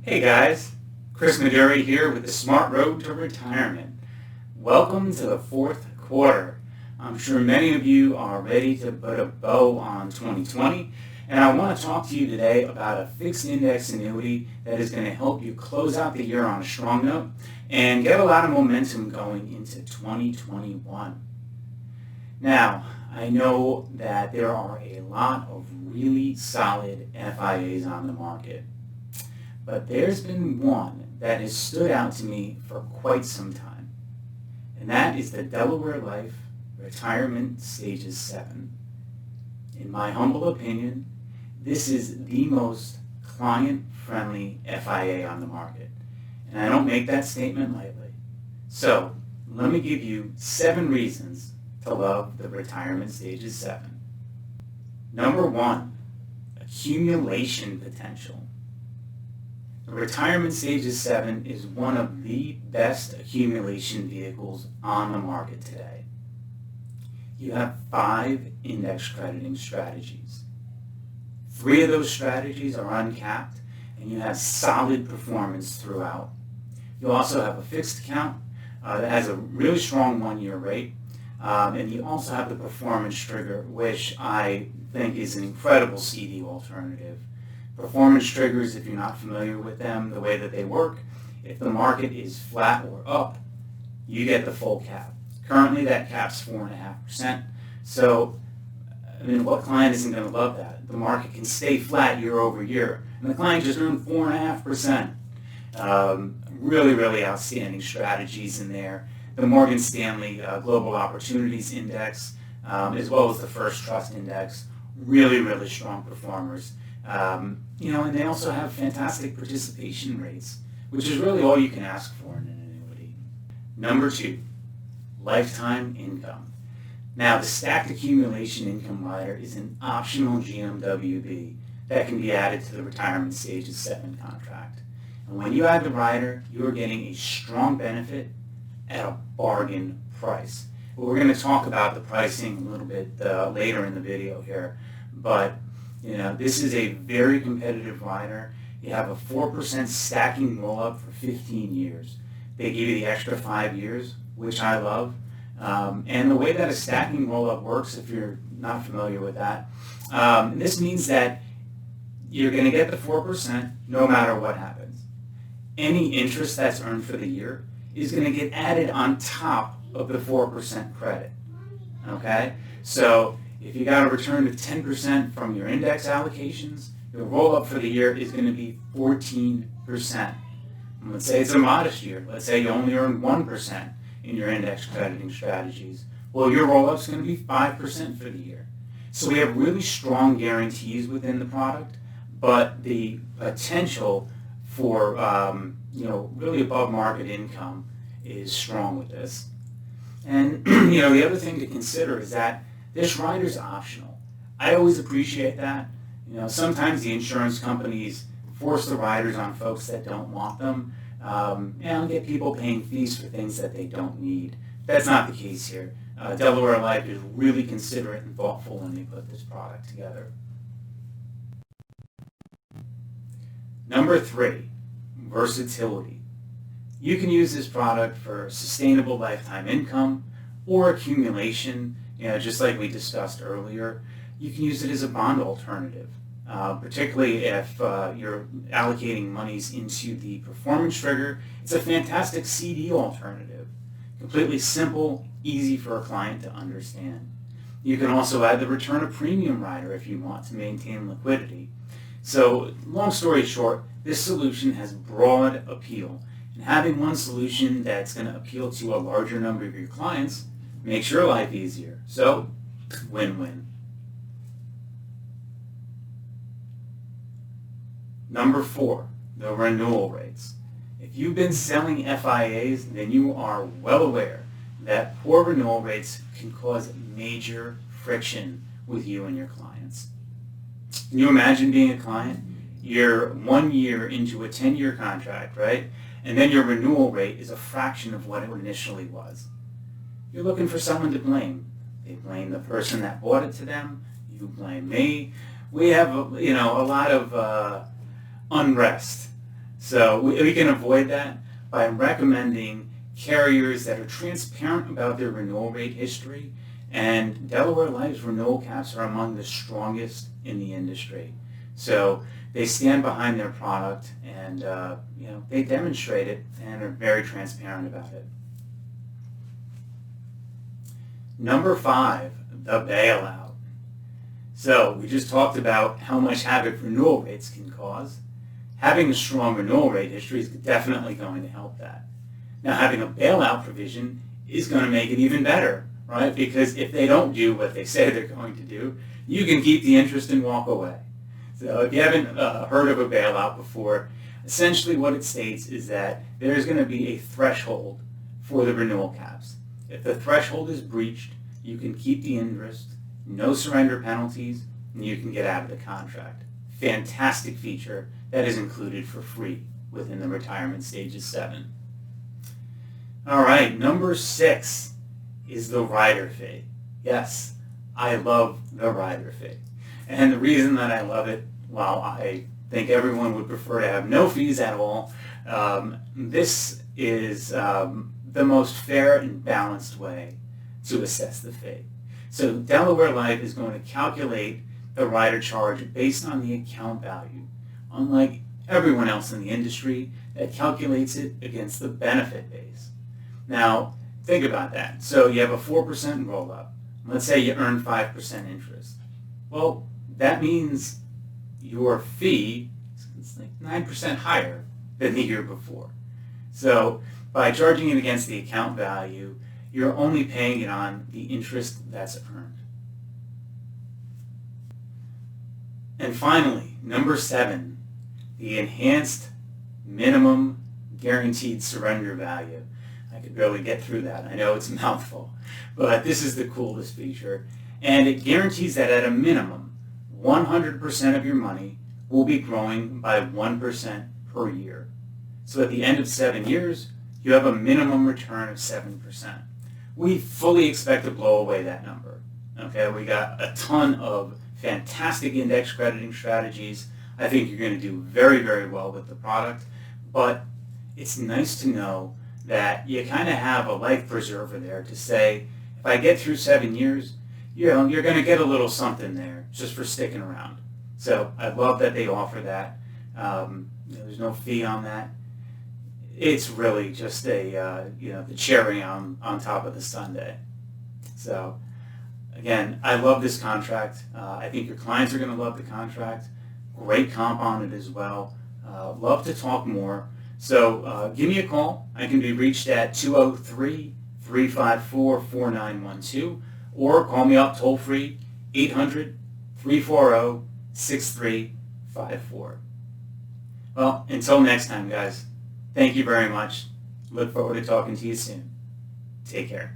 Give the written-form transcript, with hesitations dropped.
Hey guys, Chris Maduri here with the Smart Road to Retirement. Welcome to the fourth quarter. I'm sure many of you are ready to put a bow on 2020, and I want to talk to you today about a fixed index annuity that is going to help you close out the year on a strong note and get a lot of momentum going into 2021. Now, I know that there are a lot of really solid FIAs on the market, but there's been one that has stood out to me for quite some time, and that is the Delaware Life Retirement Stages 7. In my humble opinion, this is the most client-friendly FIA on the market, and I don't make that statement lightly. So, let me give you 7 reasons to love the Retirement Stages 7. Number 1, accumulation potential. The Retirement Stages 7 is one of the best accumulation vehicles on the market today. You have 5 index crediting strategies. 3 of those strategies are uncapped, and you have solid performance throughout. You also have a fixed account that has a really strong 1-year rate, and you also have the performance trigger, which I think is an incredible CD alternative. Performance triggers, if you're not familiar with them, the way that they work, if the market is flat or up, you get the full cap. Currently, that cap's 4.5%. So, what client isn't going to love that? The market can stay flat year over year, and the client just earned 4.5%. Really, really outstanding strategies in there. The Morgan Stanley Global Opportunities Index, as well as the First Trust Index, really, really strong performers. And they also have fantastic participation rates, which is really all you can ask for in an annuity. Number 2, lifetime income. Now, the stacked accumulation income rider is an optional GMWB that can be added to the Retirement Stages 7 contract. And when you add the rider, you are getting a strong benefit at a bargain price. We're going to talk about the pricing a little bit later in the video here, but this is a very competitive rider. You have a 4% stacking roll-up for 15 years. They give you the extra 5 years, which I love. And the way that a stacking roll-up works, if you're not familiar with that, this means that you're going to get the 4% no matter what happens. Any interest that's earned for the year is going to get added on top of the 4% credit. Okay? So if you got a return of 10% from your index allocations, your roll-up for the year is going to be 14%. And let's say it's a modest year. Let's say you only earn 1% in your index crediting strategies. Well, your roll-up is going to be 5% for the year. So we have really strong guarantees within the product, but the potential for really above market income is strong with this. And the other thing to consider is that this rider's optional. I always appreciate that. Sometimes the insurance companies force the riders on folks that don't want them, and get people paying fees for things that they don't need. That's not the case here. Delaware Life is really considerate and thoughtful when they put this product together. Number 3, versatility. You can use this product for sustainable lifetime income or accumulation, just like we discussed earlier. You can use it as a bond alternative, particularly if you're allocating monies into the performance trigger. It's a fantastic CD alternative, completely simple, easy for a client to understand. You can also add the return of premium rider if you want to maintain liquidity. So, long story short, this solution has broad appeal, and having one solution that's going to appeal to a larger number of your clients makes your life easier. So, win-win. Number 4, the renewal rates. If you've been selling FIAs, then you are well aware that poor renewal rates can cause major friction with you and your clients. Can you imagine being a client? You're 1 year into a 10-year contract, right? And then your renewal rate is a fraction of what it initially was. You're looking for someone to blame. They blame the person that bought it to them. You blame me. We have, a lot of unrest. So we can avoid that by recommending carriers that are transparent about their renewal rate history, and Delaware Life's renewal caps are among the strongest in the industry. So they stand behind their product, and they demonstrate it and are very transparent about it. Number 5, the bailout. So we just talked about how much havoc renewal rates can cause. Having a strong renewal rate history is definitely going to help that. Now, having a bailout provision is going to make it even better, right? Because if they don't do what they say they're going to do, you can keep the interest and walk away. So if you haven't heard of a bailout before, essentially what it states is that there's going to be a threshold for the renewal caps. If the threshold is breached, you can keep the interest, no surrender penalties, and you can get out of the contract. Fantastic feature that is included for free within the Retirement Stages 7. All right, number 6 is the rider fee. Yes, I love the rider fee. And the reason that I love it, while I think everyone would prefer to have no fees at all, this is the most fair and balanced way to assess the fee. So Delaware Life is going to calculate the rider charge based on the account value, unlike everyone else in the industry that calculates it against the benefit base. Now, think about that. So you have a 4% roll-up. Let's say you earn 5% interest. Well, that means your fee is like 9% higher than the year before. So by charging it against the account value, you're only paying it on the interest that's earned. And finally, number 7, the enhanced minimum guaranteed surrender value. I could barely get through that. I know it's a mouthful, but this is the coolest feature. And it guarantees that at a minimum, 100% of your money will be growing by 1% per year. So at the end of 7 years, you have a minimum return of 7%. We fully expect to blow away that number. Okay, we got a ton of fantastic index crediting strategies. I think you're going to do very, very well with the product, but it's nice to know that you kind of have a life preserver there to say, if I get through 7 years, you're going to get a little something there just for sticking around. So I love that they offer that. There's no fee on that. It's really just the cherry on top of the sundae. So again, I love this contract. I think your clients are going to love the contract. Great comp on it as well. Love to talk more. So give me a call. I can be reached at 203-354-4912 or call me up toll free 800-340-6354. Well, until next time, guys. Thank you very much. Look forward to talking to you soon. Take care.